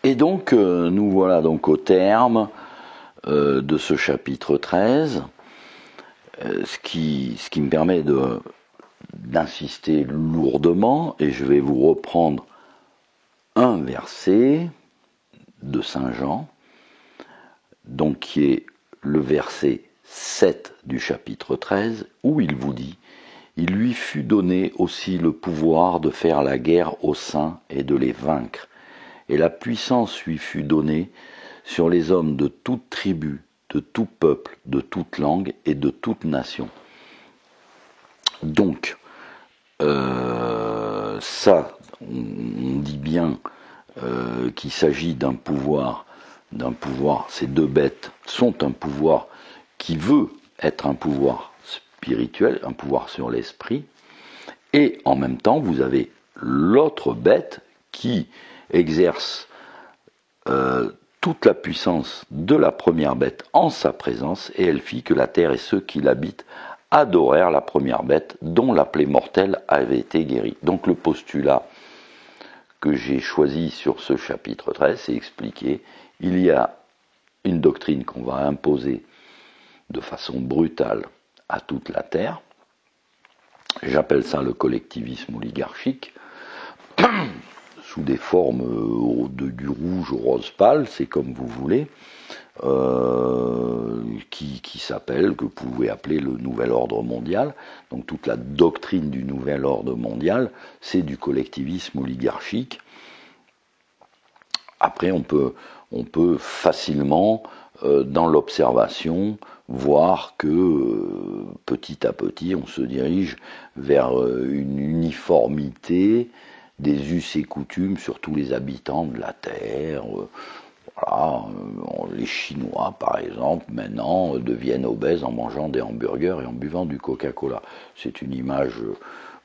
Et donc, nous voilà donc au terme de ce chapitre 13, ce qui me permet d'insister lourdement, et je vais vous reprendre un verset de Saint Jean, donc qui est le verset 7 du chapitre 13, où il vous dit « Il lui fut donné aussi le pouvoir de faire la guerre aux saints et de les vaincre, et la puissance lui fut donnée sur les hommes de toute tribu, de tout peuple, de toute langue et de toute nation. » Donc, ça, on dit bien qu'il s'agit d'un pouvoir, ces deux bêtes sont un pouvoir qui veut être un pouvoir spirituel, un pouvoir sur l'esprit, et en même temps, vous avez l'autre bête qui exerce toute la puissance de la première bête en sa présence, et elle fit que la terre et ceux qui l'habitent adorèrent la première bête dont la plaie mortelle avait été guérie. Donc le postulat que j'ai choisi sur ce chapitre 13, c'est expliquer, il y a une doctrine qu'on va imposer de façon brutale à toute la terre, j'appelle ça le collectivisme oligarchique, sous des formes du rouge au rose pâle, c'est comme vous voulez, qui s'appelle, que vous pouvez appeler le nouvel ordre mondial. Donc toute la doctrine du nouvel ordre mondial, c'est du collectivisme oligarchique. Après, on peut facilement, dans l'observation, voir que petit à petit, on se dirige vers une uniformité des us et coutumes sur tous les habitants de la Terre. Voilà, les Chinois, par exemple, maintenant, deviennent obèses en mangeant des hamburgers et en buvant du Coca-Cola. C'est une image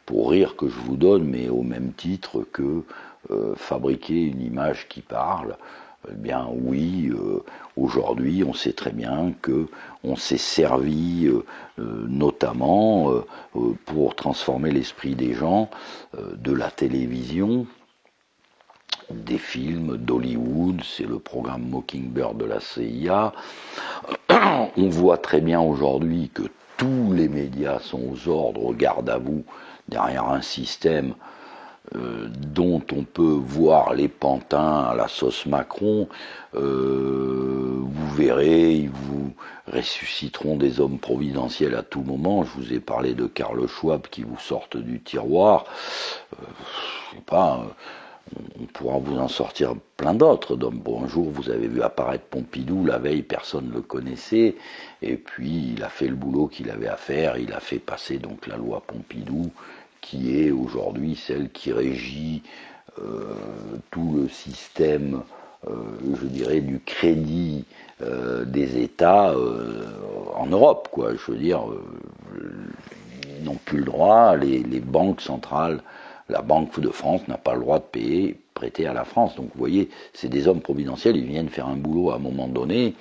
pour rire que je vous donne, mais au même titre que fabriquer une image qui parle. Eh bien oui, aujourd'hui, on sait très bien que on s'est servi, notamment pour transformer l'esprit des gens, de la télévision, des films d'Hollywood, c'est le programme Mockingbird de la CIA. On voit très bien aujourd'hui que tous les médias sont aux ordres, au garde à vous, derrière un système dont on peut voir les pantins à la sauce Macron. Vous verrez, ils vous ressusciteront des hommes providentiels à tout moment. Je vous ai parlé de Karl Schwab qui vous sortent du tiroir. Je sais pas, on pourra vous en sortir plein d'autres. Donc, bon, un jour, vous avez vu apparaître Pompidou, la veille, personne ne le connaissait, et puis il a fait le boulot qu'il avait à faire, il a fait passer donc la loi Pompidou, qui est aujourd'hui celle qui régit tout le système, je dirais, du crédit des États en Europe, quoi. Je veux dire, ils n'ont plus le droit, les banques centrales, la Banque de France n'a pas le droit de prêter à la France. Donc vous voyez, c'est des hommes providentiels, ils viennent faire un boulot à un moment donné.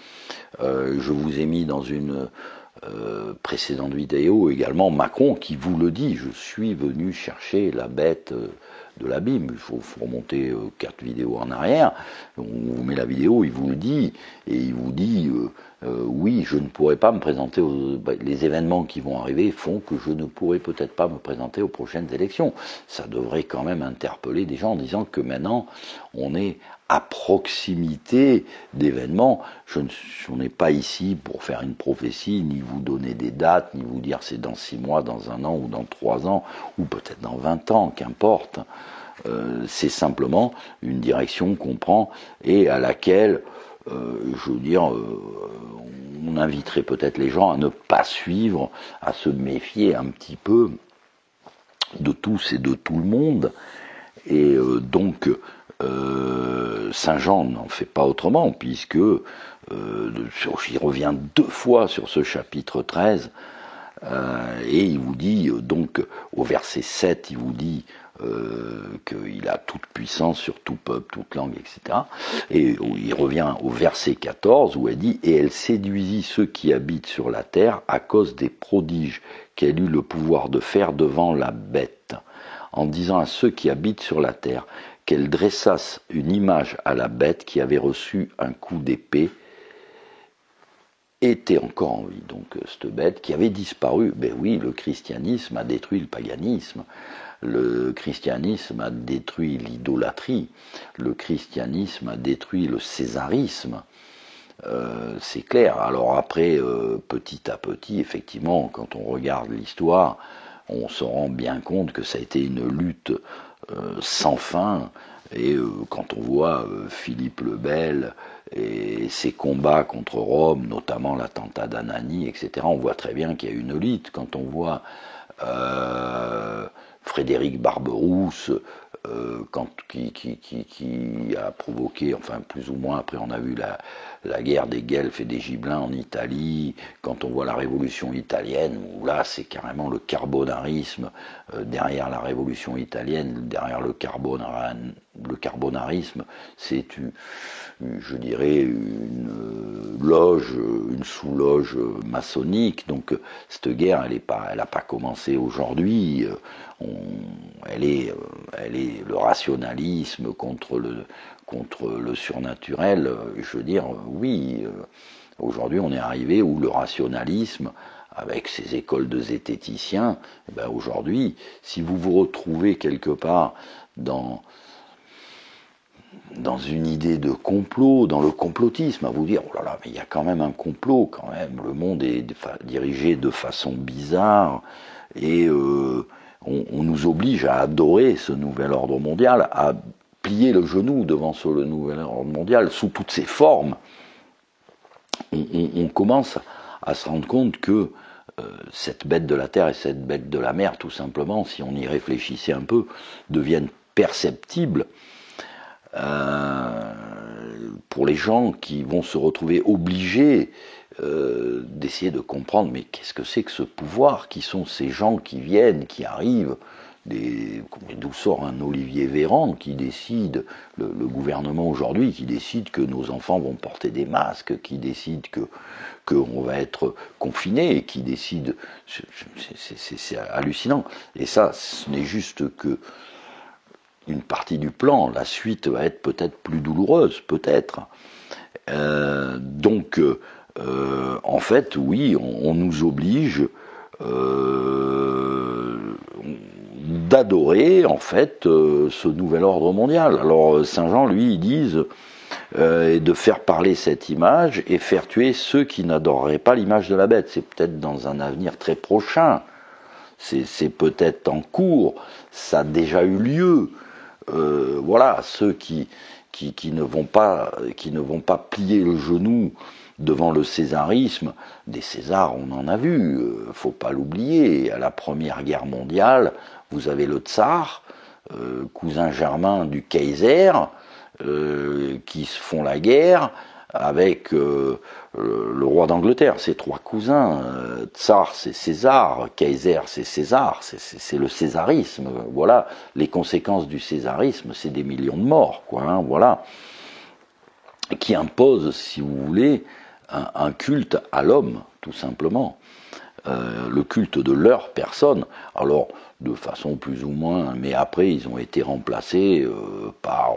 Je vous ai mis dans une précédente vidéo également Macron qui vous le dit, je suis venu chercher la bête de l'abîme. Il faut remonter 4 vidéos en arrière, on vous met la vidéo, il vous le dit, et il vous dit oui, je ne pourrai pas me présenter les événements qui vont arriver font que je ne pourrai peut-être pas me présenter aux prochaines élections. Ça devrait quand même interpeller des gens en disant que maintenant on est à proximité d'événements. Je n'ai pas ici pour faire une prophétie, ni vous donner des dates, ni vous dire c'est dans 6 mois, dans 1 an, ou dans 3 ans, ou peut-être dans 20 ans, qu'importe. C'est simplement une direction qu'on prend et à laquelle, je veux dire, on inviterait peut-être les gens à ne pas suivre, à se méfier un petit peu de tous et de tout le monde. Et donc, Saint Jean n'en fait pas autrement, puisque il revient 2 fois sur ce chapitre 13, et il vous dit, donc au verset 7, il vous dit qu'il a toute puissance sur tout peuple, toute langue, etc. Et il revient au verset 14, où elle dit « Et elle séduisit ceux qui habitent sur la terre à cause des prodiges qu'elle eut le pouvoir de faire devant la bête, en disant à ceux qui habitent sur la terre, qu'elles dressassent une image à la bête qui avait reçu un coup d'épée, était encore en vie. Donc cette bête qui avait disparu, ben oui, le christianisme a détruit le paganisme, le christianisme a détruit l'idolâtrie, le christianisme a détruit le césarisme. C'est clair. Alors après, petit à petit, effectivement, quand on regarde l'histoire, on se rend bien compte que ça a été une lutte sans fin. Et quand on voit Philippe le Bel et ses combats contre Rome, notamment l'attentat d'Anani, etc., on voit très bien qu'il y a une lutte. Quand on voit Frédéric Barberousse, qui a provoqué, enfin plus ou moins, après on a vu la guerre des Guelfes et des Gibelins en Italie, quand on voit la révolution italienne, où là c'est carrément le carbonarisme, derrière la révolution italienne, derrière le carbonarisme, c'est, je dirais, une loge, une sous-loge maçonnique. Donc cette guerre, elle n'a pas commencé aujourd'hui. Elle est le rationalisme contre le surnaturel. Je veux dire, oui, aujourd'hui on est arrivé où le rationalisme, avec ses écoles de zététiciens, eh ben aujourd'hui, si vous vous retrouvez quelque part dans une idée de complot, dans le complotisme, à vous dire, oh là là, mais il y a quand même un complot, quand même, le monde est dirigé de façon bizarre, et on nous oblige à adorer ce nouvel ordre mondial, à plier le genou devant ce nouvel ordre mondial, sous toutes ses formes. On commence à se rendre compte que cette bête de la terre et cette bête de la mer, tout simplement, si on y réfléchissait un peu, deviennent perceptibles pour les gens qui vont se retrouver obligés d'essayer de comprendre, mais qu'est-ce que c'est que ce pouvoir? Qui sont ces gens qui viennent, qui arrivent, d'où sort un Olivier Véran qui décide, le gouvernement aujourd'hui, qui décide que nos enfants vont porter des masques, qui décide qu'on va être confiné, qui décide, c'est hallucinant. Et ça, ce n'est juste que une partie du plan. La suite va être peut-être plus douloureuse, peut-être. Donc, en fait, oui, on nous oblige d'adorer, en fait, ce nouvel ordre mondial. Alors, Saint-Jean, lui, ils disent de faire parler cette image et faire tuer ceux qui n'adoreraient pas l'image de la bête. C'est peut-être dans un avenir très prochain. C'est peut-être en cours. Ça a déjà eu lieu. Voilà, ceux qui ne vont pas plier le genou devant le césarisme. Des Césars, on en a vu, faut pas l'oublier. À la Première Guerre mondiale, vous avez le tsar, cousin germain du Kaiser, qui se font la guerre avec le roi d'Angleterre. Ces trois cousins, tsar c'est César, Kaiser c'est César, c'est le césarisme. Voilà, les conséquences du césarisme, c'est des millions de morts, quoi. Hein, voilà, qui impose, si vous voulez, un culte à l'homme, tout simplement. Le culte de leur personne. Alors, de façon plus ou moins, mais après, ils ont été remplacés par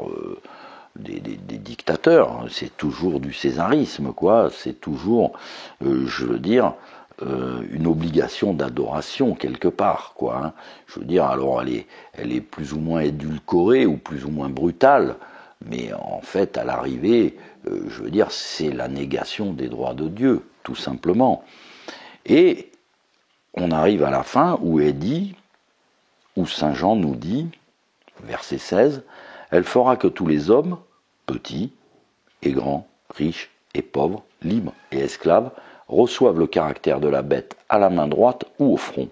des dictateurs. C'est toujours du césarisme, quoi. C'est toujours, je veux dire, une obligation d'adoration quelque part, quoi. Hein. Je veux dire, alors elle est plus ou moins édulcorée ou plus ou moins brutale, mais en fait, à l'arrivée, je veux dire, c'est la négation des droits de Dieu, tout simplement. Et on arrive à la fin où est dit, où Saint Jean nous dit, verset 16, « Elle fera que tous les hommes, petits et grands, riches et pauvres, libres et esclaves, reçoivent le caractère de la bête à la main droite ou au front. »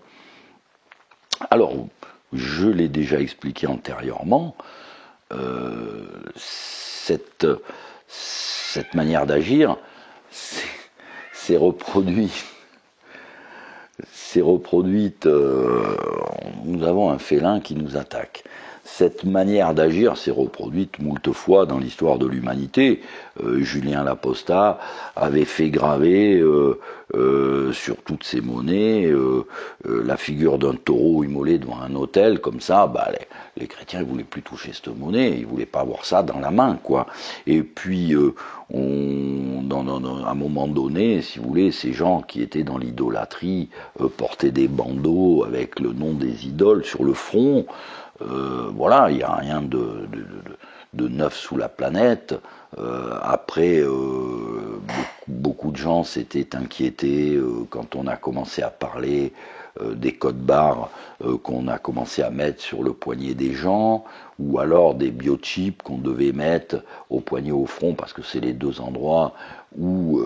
Alors, je l'ai déjà expliqué antérieurement, cette manière d'agir s'est reproduite. Nous avons un félin qui nous attaque. cette manière d'agir s'est reproduite moult fois dans l'histoire de l'humanité. Julien Laposta avait fait graver sur toutes ses monnaies la figure d'un taureau immolé devant un autel, comme ça, les chrétiens ne voulaient plus toucher cette monnaie, ils ne voulaient pas avoir ça dans la main, quoi. Et puis, à un moment donné, si vous voulez, ces gens qui étaient dans l'idolâtrie portaient des bandeaux avec le nom des idoles sur le front. Voilà, il n'y a rien de neuf sous la planète. Après, beaucoup de gens s'étaient inquiétés quand on a commencé à parler des codes barres qu'on a commencé à mettre sur le poignet des gens, ou alors des biochips qu'on devait mettre au poignet au front, parce que c'est les deux endroits où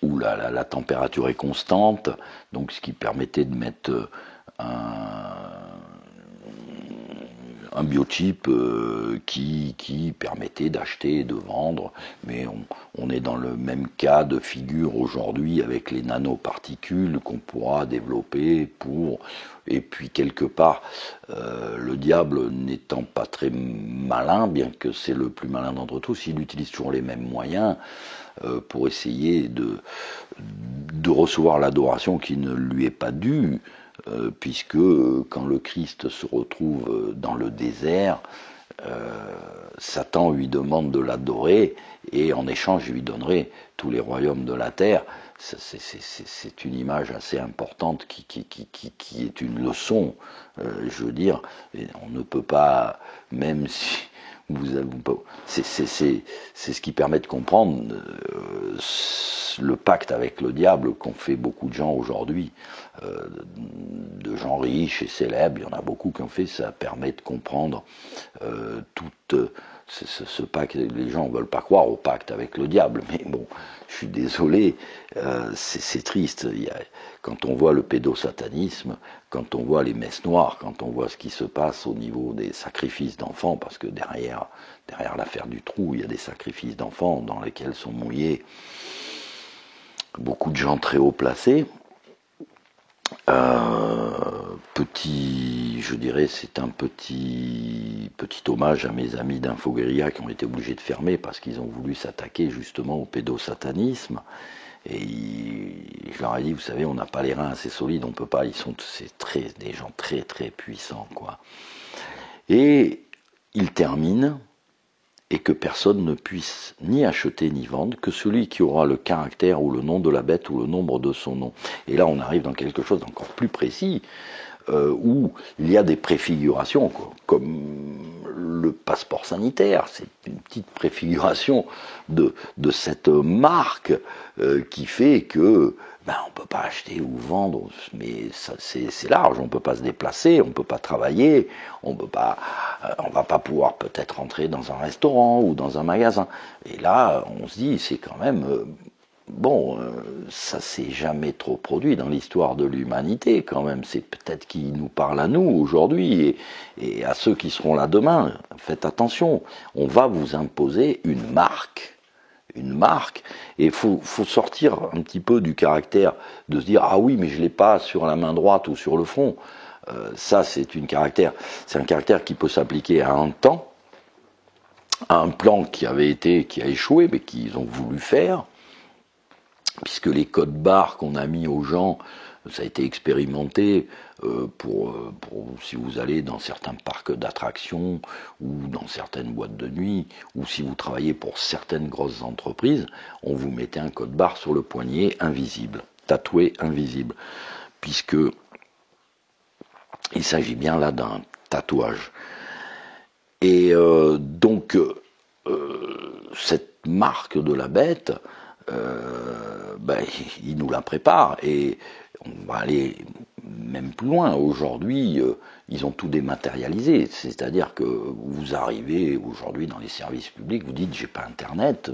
la température est constante, donc ce qui permettait de mettre un biochip qui permettait d'acheter et de vendre, mais on est dans le même cas de figure aujourd'hui avec les nanoparticules qu'on pourra développer pour... Et puis quelque part, le diable n'étant pas très malin, bien que c'est le plus malin d'entre tous, il utilise toujours les mêmes moyens pour essayer de recevoir l'adoration qui ne lui est pas due. Puisque quand le Christ se retrouve dans le désert, Satan lui demande de l'adorer et en échange il lui donnerait tous les royaumes de la terre. C'est une image assez importante qui est une leçon. Je veux dire, on ne peut pas, même si c'est ce qui permet de comprendre le pacte avec le diable qu'ont fait beaucoup de gens aujourd'hui, de gens riches et célèbres. Il y en a beaucoup qui ont fait. Ça permet de comprendre ce pacte. Les gens ne veulent pas croire au pacte avec le diable, mais bon, je suis désolé, c'est triste. Quand on voit le pédosatanisme, quand on voit les messes noires, quand on voit ce qui se passe au niveau des sacrifices d'enfants, parce que derrière l'affaire du trou, il y a des sacrifices d'enfants dans lesquels sont mouillés beaucoup de gens très haut placés. Je dirais, c'est un petit hommage à mes amis d'Infoguerilla qui ont été obligés de fermer parce qu'ils ont voulu s'attaquer justement au pédosatanisme. Et je leur ai dit, vous savez, on n'a pas les reins assez solides, on peut pas, c'est des gens très très puissants, quoi. Et ils terminent, et que personne ne puisse ni acheter ni vendre, que celui qui aura le caractère ou le nom de la bête ou le nombre de son nom. Et là, on arrive dans quelque chose d'encore plus précis, où il y a des préfigurations, quoi, comme le passeport sanitaire. C'est une petite préfiguration de cette marque qui fait que on ne peut pas acheter ou vendre, mais c'est large, on ne peut pas se déplacer, on ne peut pas travailler, on va pas pouvoir peut-être rentrer dans un restaurant ou dans un magasin. Et là, on se dit, c'est quand même... ça s'est jamais trop produit dans l'histoire de l'humanité quand même. C'est peut-être qui nous parle à nous aujourd'hui et à ceux qui seront là demain. Faites attention, on va vous imposer une marque, et il faut sortir un petit peu du caractère de se dire ah oui mais je l'ai pas sur la main droite ou sur le front. Ça c'est un caractère qui peut s'appliquer à un temps, à un plan qui a échoué mais qu'ils ont voulu faire. Puisque les codes barres qu'on a mis aux gens, ça a été expérimenté pour si vous allez dans certains parcs d'attractions ou dans certaines boîtes de nuit, ou si vous travaillez pour certaines grosses entreprises, on vous mettait un code barre sur le poignet invisible, tatoué invisible, puisque il s'agit bien là d'un tatouage. Et donc cette marque de la bête, il nous la prépare et on va aller même plus loin. Aujourd'hui, ils ont tout dématérialisé, c'est-à-dire que vous arrivez aujourd'hui dans les services publics, vous dites j'ai pas internet,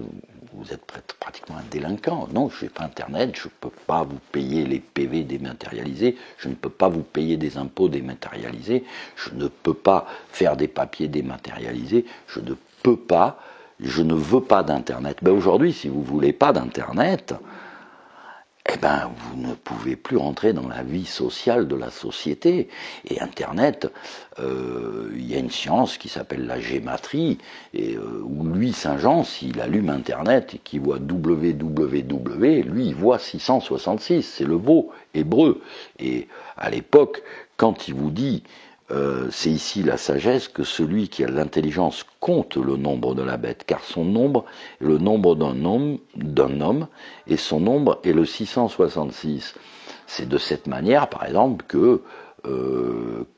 vous êtes pratiquement un délinquant. Non, je n'ai pas internet, je ne peux pas vous payer les PV dématérialisés, je ne peux pas vous payer des impôts dématérialisés, je ne peux pas faire des papiers dématérialisés, je ne veux pas d'internet. Aujourd'hui, si vous ne voulez pas d'internet, eh ben, vous ne pouvez plus rentrer dans la vie sociale de la société. Et Internet, il y a une science qui s'appelle la gématrie, et où lui, Saint-Jean, s'il allume Internet et qu'il voit www, lui, il voit 666, c'est le mot hébreu. Et à l'époque, quand il vous dit c'est ici la sagesse, que celui qui a l'intelligence compte le nombre de la bête, car son nombre est le nombre d'un homme, et son nombre est le 666. C'est de cette manière, par exemple, que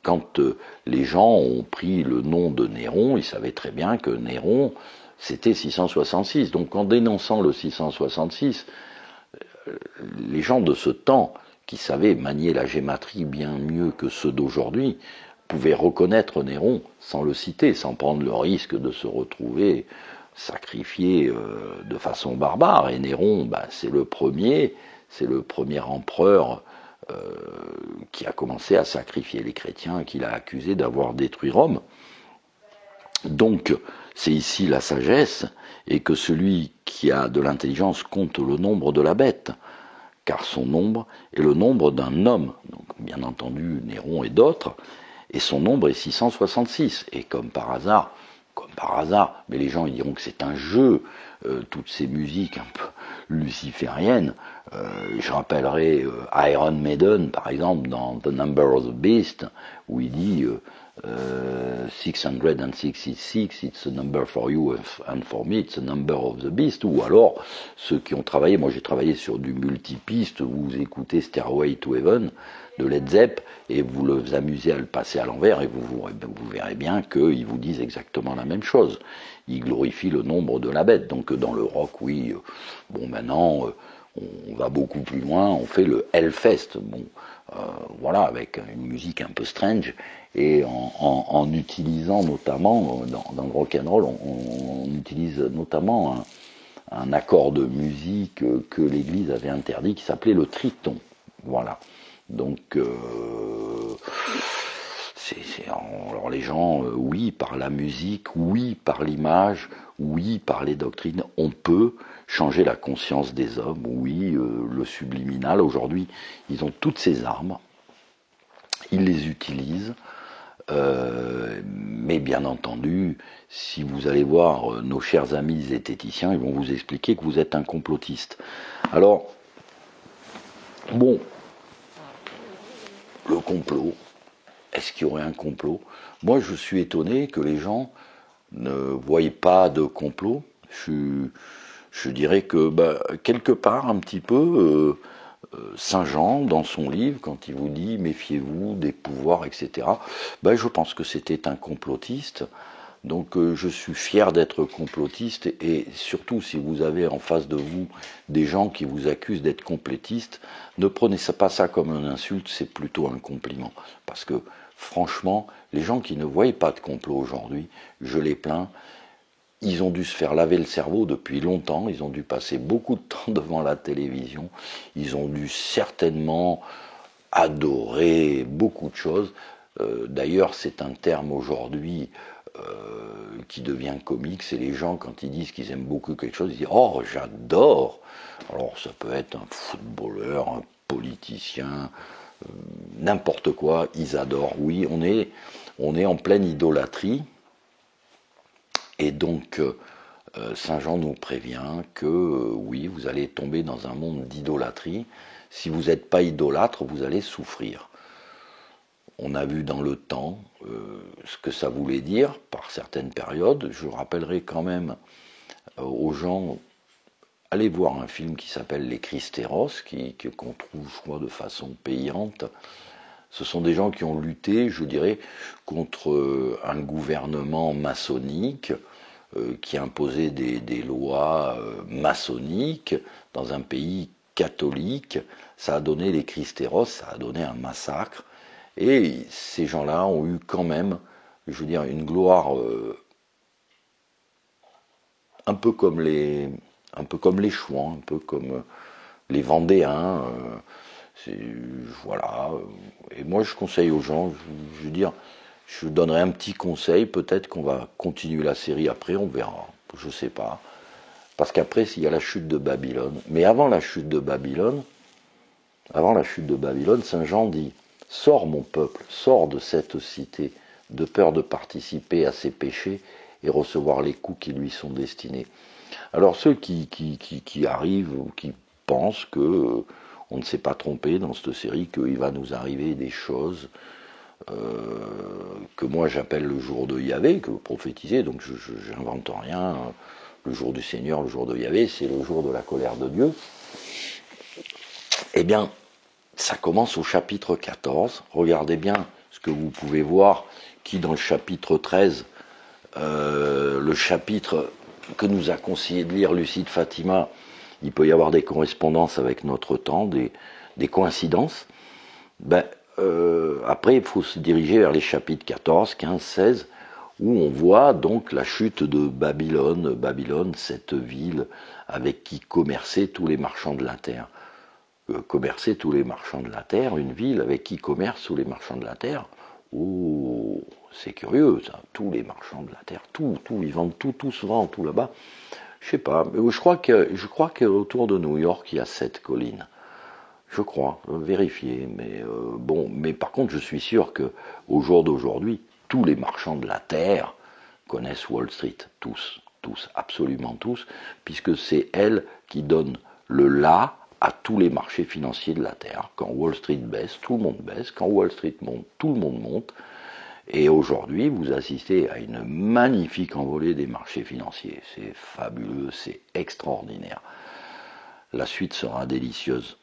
quand les gens ont pris le nom de Néron, ils savaient très bien que Néron, c'était 666. Donc en dénonçant le 666, les gens de ce temps, qui savaient manier la gématrie bien mieux que ceux d'aujourd'hui, pouvaient reconnaître Néron sans le citer, sans prendre le risque de se retrouver sacrifié de façon barbare. Et Néron, c'est le premier empereur qui a commencé à sacrifier les chrétiens, qu'il a accusé d'avoir détruit Rome. Donc, c'est ici la sagesse, et que celui qui a de l'intelligence compte le nombre de la bête, car son nombre est le nombre d'un homme. Donc, bien entendu, Néron et d'autres, et son nombre est 666. Et comme par hasard, mais les gens ils diront que c'est un jeu, toutes ces musiques un peu lucifériennes. Je rappellerai Iron Maiden, par exemple, dans The Number of the Beast, où il dit 666, it's a number for you and for me, it's a number of the beast. Ou alors, ceux qui ont travaillé, moi j'ai travaillé sur du multipiste, vous écoutez Stairway to Heaven de Led Zepp, et vous vous amusez à le passer à l'envers, et vous verrez bien qu'ils vous disent exactement la même chose. Ils glorifient le nombre de la bête. Donc dans le rock, oui, maintenant, on va beaucoup plus loin, on fait le Hellfest. Voilà, avec une musique un peu strange, et en utilisant notamment, dans le rock'n'roll, on utilise notamment un accord de musique que l'Église avait interdit, qui s'appelait le triton. Voilà. Donc, alors les gens, oui, par la musique, oui, par l'image, oui, par les doctrines, on peut changer la conscience des hommes, oui, le subliminal. Aujourd'hui, ils ont toutes ces armes, ils les utilisent, mais bien entendu, si vous allez voir nos chers amis zététiciens, ils vont vous expliquer que vous êtes un complotiste. Alors, bon, le complot, est-ce qu'il y aurait un complot? Moi, je suis étonné que les gens ne voient pas de complot. Je dirais que, quelque part, un petit peu, Saint Jean, dans son livre, quand il vous dit « méfiez-vous des pouvoirs, etc. », je pense que c'était un complotiste. Donc je suis fier d'être complotiste, et surtout si vous avez en face de vous des gens qui vous accusent d'être complotistes, ne prenez pas ça comme une insulte, c'est plutôt un compliment. Parce que franchement, les gens qui ne voient pas de complot aujourd'hui, je les plains, ils ont dû se faire laver le cerveau depuis longtemps, ils ont dû passer beaucoup de temps devant la télévision, ils ont dû certainement adorer beaucoup de choses. D'ailleurs, c'est un terme aujourd'hui qui devient comique, c'est les gens quand ils disent qu'ils aiment beaucoup quelque chose, ils disent « Oh, j'adore !» Alors ça peut être un footballeur, un politicien, n'importe quoi, ils adorent. Oui, on est en pleine idolâtrie, et donc Saint Jean nous prévient que oui, vous allez tomber dans un monde d'idolâtrie. Si vous n'êtes pas idolâtre, vous allez souffrir. On a vu dans le temps ce que ça voulait dire par certaines périodes. Je rappellerai quand même aux gens, allez voir un film qui s'appelle Les Christéros, qu'on trouve, je crois, de façon payante. Ce sont des gens qui ont lutté, je dirais, contre un gouvernement maçonnique qui imposait des lois maçonniques dans un pays catholique. Ça a donné les Christéros, ça a donné un massacre. Et ces gens-là ont eu quand même, je veux dire, une gloire un peu comme les Chouans, un peu comme les Vendéens. Voilà. Et moi, je conseille aux gens, je veux dire, je donnerai un petit conseil. Peut-être qu'on va continuer la série après, on verra. Je ne sais pas. Parce qu'après, il y a la chute de Babylone. Mais avant la chute de Babylone, avant la chute de Babylone, Saint Jean dit « Sors mon peuple, sors de cette cité, de peur de participer à ses péchés et recevoir les coups qui lui sont destinés. » Alors ceux qui arrivent ou qui pensent que on ne s'est pas trompé dans cette série, qu'il va nous arriver des choses que moi j'appelle le jour de Yahvé, que vous prophétisez, donc je n'invente rien. Le jour du Seigneur, le jour de Yahvé, c'est le jour de la colère de Dieu. Eh bien, ça commence au chapitre 14. Regardez bien ce que vous pouvez voir, qui dans le chapitre 13, le chapitre que nous a conseillé de lire Lucide Fatima, il peut y avoir des correspondances avec notre temps, des coïncidences. Après, il faut se diriger vers les chapitres 14, 15, 16, où on voit donc la chute de Babylone. Babylone, cette ville avec qui commerçaient tous les marchands de la terre. Commercer tous les marchands de la terre, une ville avec qui commercent tous les marchands de la terre. Oh, c'est curieux, ça. Tous les marchands de la terre, tout, ils vendent tout se vend, tout là-bas. Je sais pas, mais je crois qu'autour de New York, il y a 7 collines. Je crois, vérifier, mais bon, mais par contre, je suis sûr que au jour d'aujourd'hui, tous les marchands de la terre connaissent Wall Street, tous, absolument tous, puisque c'est elle qui donne le là à tous les marchés financiers de la terre. Quand Wall Street baisse, tout le monde baisse. Quand Wall Street monte, tout le monde monte. Et aujourd'hui, vous assistez à une magnifique envolée des marchés financiers. C'est fabuleux, c'est extraordinaire. La suite sera délicieuse.